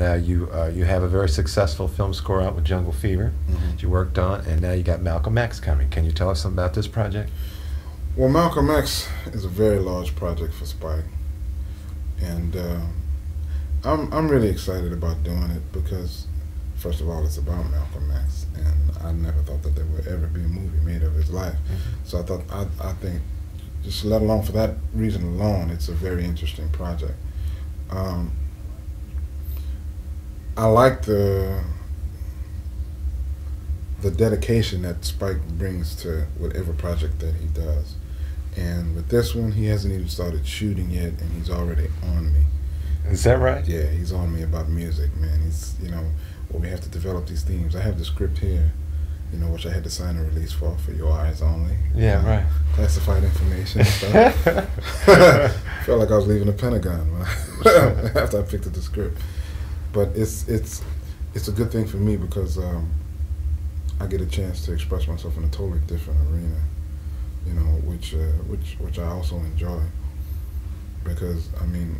now you have a very successful film score out with Jungle Fever that you worked on, and now you got Malcom X coming. Can you tell us something about this project? Well, Malcom X is a very large project for Spike, and I'm really excited about doing it because, first of all, it's about Malcom X, and I never thought that there would ever be a movie made of his life. So I think, just let alone for that reason alone, it's a very interesting project. I like the dedication that Spike brings to whatever project that he does. And with this one, he hasn't even started shooting yet, and he's already on me. Is that right? Yeah, he's on me about music, man. He's, well, we have to develop these themes. I have the script here, which I had to sign a release for your eyes only. Yeah, right. Classified information and stuff. Felt like I was leaving the Pentagon after I picked up the script. But it's a good thing for me because I get a chance to express myself in a totally different arena, which I also enjoy. Because I mean,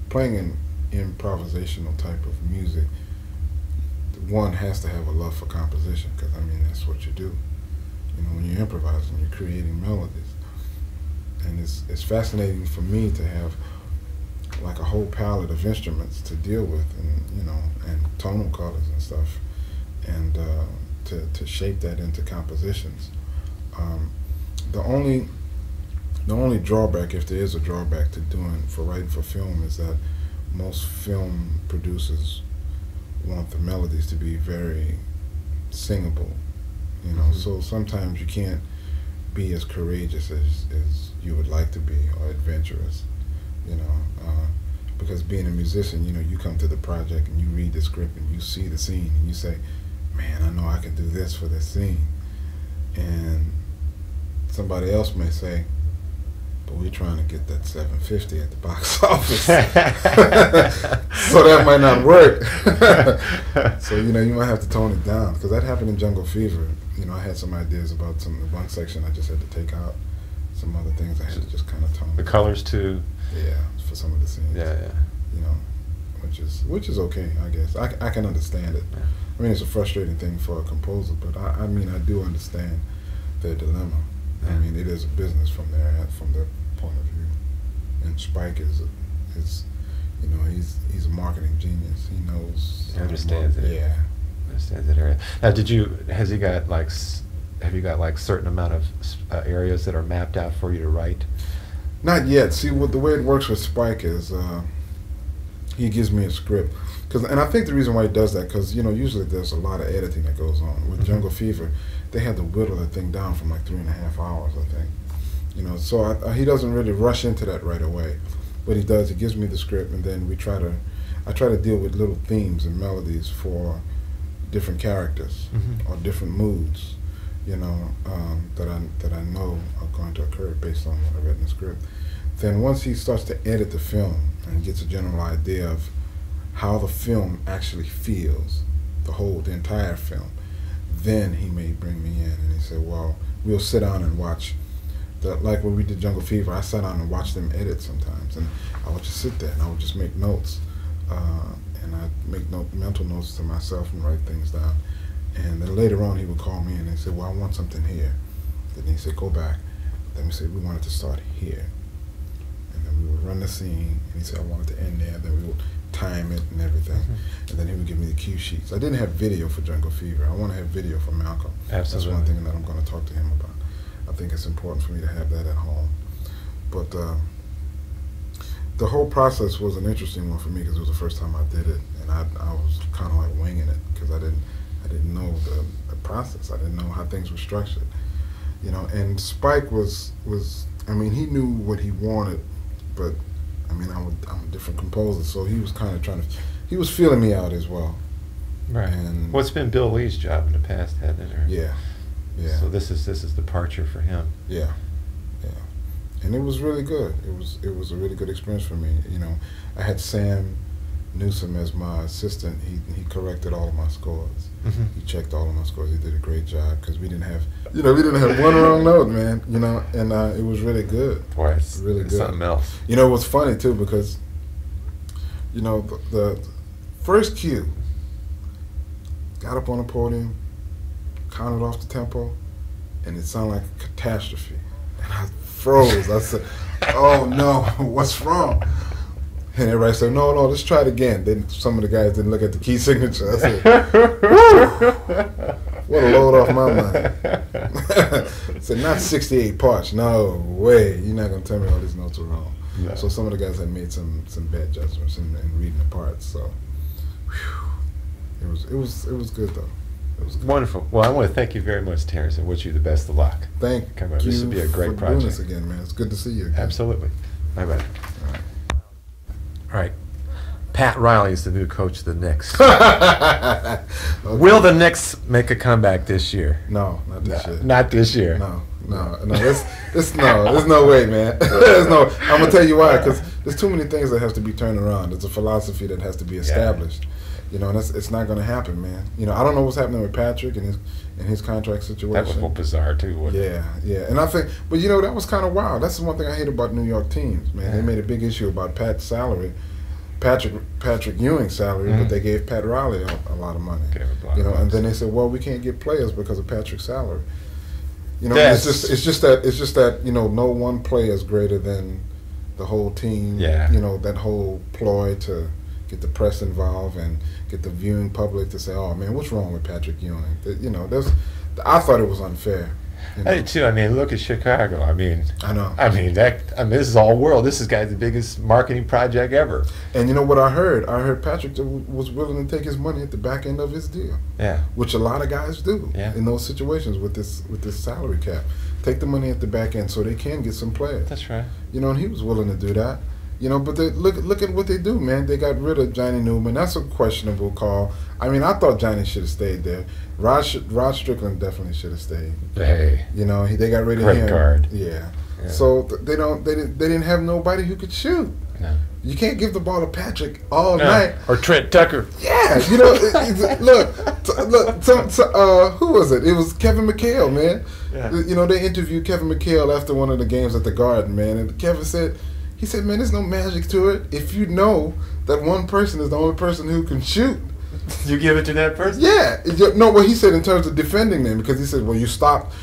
playing an improvisational type of music, one has to have a love for composition, because I mean that's what you do. When you're improvising, you're creating melodies, and it's fascinating for me to have like a whole palette of instruments to deal with, and tonal colors and stuff, and to shape that into compositions. The only drawback, if there is a drawback to writing for film, is that most film producers want the melodies to be very singable, so sometimes you can't be as courageous as you would like to be, or adventurous, because being a musician, you come to the project and you read the script and you see the scene and you say, man, I know I can do this for this scene, and somebody else may say, but we're trying to get that $750 at the box office. So that might not work. So, you might have to tone it down, because that happened in Jungle Fever. I had some ideas about one section I just had to take out. Some other things I had to just kind of tone. The colors too. Yeah, for some of the scenes. Yeah. Which is okay, I guess. I can understand it. Yeah. I mean, it's a frustrating thing for a composer, but I do understand their dilemma. I mean, it is a business from their point of view, and Spike is he's a marketing genius. He knows. He understands it. Yeah, understands that area. Now, have you got like certain amount of areas that are mapped out for you to write? Not yet. See, the way it works with Spike is he gives me a script, and I think the reason why he does that, because usually there's a lot of editing that goes on. With Jungle Fever, they had to whittle that thing down from like 3.5 hours, I think. So he doesn't really rush into that right away. What he does, he gives me the script, and then I try to deal with little themes and melodies for different characters or different moods, that I know are going to occur based on what I read in the script. Then once he starts to edit the film and gets a general idea of how the film actually feels, the entire film, then he may bring me in and he said, well, we'll sit down and watch. Like when we did Jungle Fever, I sat down and watched them edit sometimes, and I would just sit there and I would just make notes, and I'd make mental notes to myself and write things down. And then later on he would call me and he said, well, I want something here. Then he said, go back. Then we said, we want it to start here. And then we would run the scene, and he said, I want it to end there. Then we would time it and everything. And then he would give me the cue sheets. I didn't have video for Jungle Fever. I want to have video for Malcom. Absolutely. That's one thing that I'm going to talk to him about. I think it's important for me to have that at home. But the whole process was an interesting one for me, because it was the first time I did it, and I was kind of like winging it, because I didn't know the process. I didn't know how things were structured, And Spike was I mean, he knew what he wanted, but I mean, I'm a different composer, so he was kind of he was feeling me out as well. Right. And what's been Bill Lee's job in the past, hasn't it? Yeah. So this is departure for him. Yeah. And it was really good. It was a really good experience for me. I had Sam Newsom as my assistant. He corrected all of my scores. He checked all of my scores. He did a great job, because we didn't have one wrong note, man. And it was really good. Boy, it's really good. Something else. It was funny too, because You know, the first cue, got up on the podium, counted off the tempo, and it sounded like a catastrophe. And I froze. I said, "Oh no, what's wrong?" And everybody said, "No, let's try it again." Then some of the guys didn't look at the key signature. I said, "Whew, what a load off my mind." I said, "Not 68 parts. No way. You're not gonna tell me all these notes are wrong." No. So some of the guys had made some bad judgments in reading the parts. So whew, it was good though. It was good. Wonderful. Well, I want to thank you very much, Terrence, and wish you the best of luck. Thank you. This would be a great for project. doing this again, man. It's good to see you again. Absolutely. Bye-bye. All right. Pat Riley is the new coach of the Knicks. Okay. Will the Knicks make a comeback this year? No, not this year. Not this year. No. There's no way, man. There's no. I'm gonna tell you why. Because there's too many things that have to be turned around. There's a philosophy that has to be established. You know, and it's not gonna happen, man. You know, I don't know what's happening with Patrick and his contract situation. That was a little bizarre too, wasn't it? Yeah. And I think, but you know, that was kind of wild. That's the one thing I hate about New York teams, man. Yeah. They made a big issue about Pat's salary. Patrick Ewing's salary, but they gave Pat Riley a lot of money. You know, and then they said, well, we can't get players because of Patrick's salary. You know, Yes. it's just that you know, no one player is greater than the whole team. Yeah. You know, that whole ploy to get the press involved and get the viewing public to say, oh man, what's wrong with Patrick Ewing? You know, I thought it was unfair. You know? I did too. I mean, look at Chicago. I mean, this is all world. This is the biggest marketing project ever. And you know what I heard? I heard Patrick was willing to take his money at the back end of his deal. Yeah. Which a lot of guys do in those situations with this salary cap. Take the money at the back end so they can get some players. That's right. You know, and he was willing to do that. You know, but look at what they do, man. They got rid of Johnny Newman. That's a questionable call. I mean, I thought Johnny should have stayed there. Rod Strickland definitely should have stayed. Hey. You know, they got rid of Credit him. card. Yeah. So they didn't have nobody who could shoot. No. You can't give the ball to Patrick all night. Or Trent Tucker. Yeah, you know, look. Who was it? It was Kevin McHale, man. Yeah. You know, they interviewed Kevin McHale after one of the games at the Garden, man, and Kevin said, man, there's no magic to it. If you know that one person is the only person who can shoot, You give it to that person? yeah. No, what he said in terms of defending them, because he said, well, you stopped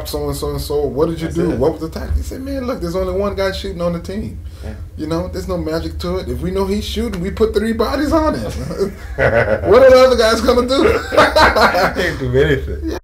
so and so and so. What did you do? What was the tactic? He said, man, look, there's only one guy shooting on the team. Yeah. You know, there's no magic to it. If we know he's shooting, we put 3 bodies on him. What are the other guys gonna do? Can't do anything. Yeah.